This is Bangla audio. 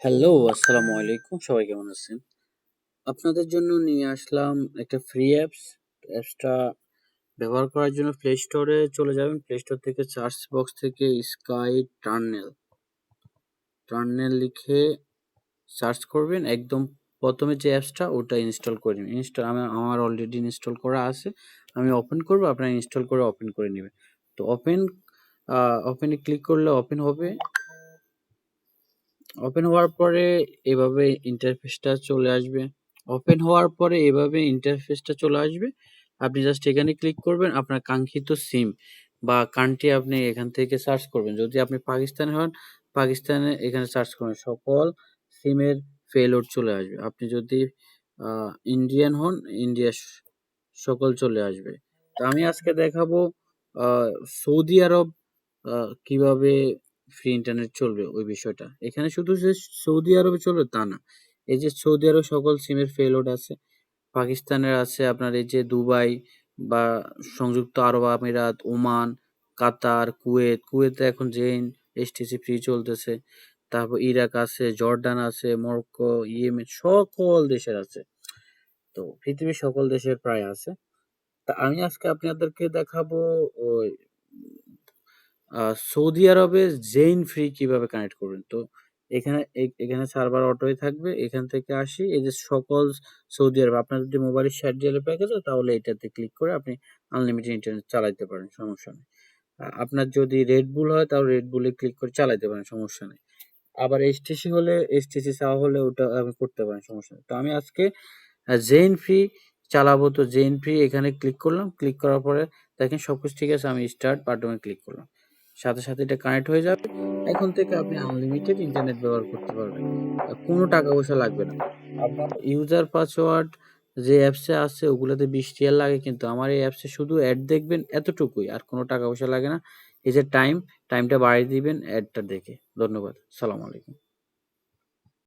হ্যালো, আসসালামু আলাইকুম। সবাই কেমন আছেন? আপনাদের জন্য নিয়ে আসলাম একটা ফ্রি অ্যাপস। অ্যাপসটা ব্যবহার করার জন্য প্লে স্টোরে চলে যাবেন। প্লে স্টোর থেকে সার্চ বক্স থেকে স্কাই টার্নেল লিখে সার্চ করবেন। একদম প্রথমে যে অ্যাপসটা ওটা ইনস্টল করে নেবেন। আমার অলরেডি ইনস্টল করা আছে। আমি ওপেন করব, আপনারা ইনস্টল করে ওপেন করে নেবেন। তো ওপেনে ক্লিক করলে ওপেন হবে। ওপেন হওয়ার পরে এভাবে ইন্টারফেসটা চলে আসবে। ওপেন হওয়ার পরে এভাবে ইন্টারফেসটা চলে আসবে। আপনি জাস্ট এখানে ক্লিক করবেন, আপনার কাঙ্ক্ষিত সিম বা কান্ট্রি আপনি এখান থেকে সার্চ করবেন। যদি আপনি পাকিস্তানে হন, পাকিস্তানে এখানে সার্চ করবেন। সকল সিমের ফেলোড চলে আসবে। আপনি যদি ইন্ডিয়ান হন, ইন্ডিয়া সকল চলে আসবে। তো আমি আজকে দেখাবো সৌদি আরব কিভাবে ফ্রি ইন্টারনেট চলবে ওই বিষয়টা। এখানে শুধু যে সৌদি আরবে চলবে তা না। এই যে সৌদি আরব সকল সিমের ফেলোড আছে। পাকিস্তানের আছে আপনার এই যে দুবাই বা সংযুক্ত আরব আমিরাত, ওমান, কাতার, কুয়েতে এখন জেন এসটিসি ফ্রি চলতেছে। তারপর ইরাক আছে, জর্ডান আছে, মরক্কো, ইয়েমেন সকল দেশের আছে। তো পৃথিবীর সকল দেশের প্রায় আছে। তা আমি আজকে আপনাদেরকে দেখাবো ওই সৌদি আরবে জেইন ফ্রি কিভাবে কানেক্ট করবেন। তো এখানে সার্ভার অটোই থাকবে। এখান থেকে আসি, এই যে সকল সৌদি আরব, আপনার যদি মোবাইলের 60 জিবি প্যাকেজ হয় তাহলে এটাতে ক্লিক করে আপনি আনলিমিটেড ইন্টারনেট চালাইতে পারেন, সমস্যা নেই। আপনার যদি রেড বুল হয় তাহলে রেড বুলে ক্লিক করে চালাইতে পারেন, সমস্যা নেই। আবার এসটিসি হলে, এসটিসি চাওয়া হলে ওটা আপনি করতে পারেন, সমস্যা নেই। তো আমি আজকে জেইন ফ্রি চালাবো। তো জেইন ফ্রি এখানে ক্লিক করলাম। ক্লিক করার পরে দেখেন সবকিছু ঠিক আছে। আমি স্টার্ট বাটনে ক্লিক করলাম, সাথে সাথে এটা কানেক্ট হয়ে যাবে। এখন থেকে আপনি আনলিমিটেড ইন্টারনেট ব্যবহার করতে পারবেন, কোনো টাকা পয়সা লাগবে না। আপনার ইউজার পাসওয়ার্ড যে অ্যাপসে আছে ওগুলোতে 20 টিয়ার লাগে, কিন্তু আমার এই অ্যাপসে শুধু অ্যাড দেখবেন এতটুকুই, আর কোনো টাকা পয়সা লাগে না। এই যে টাইমটা বাড়িয়ে দিবেন অ্যাডটা দেখে। ধন্যবাদ, সালাম আলাইকুম।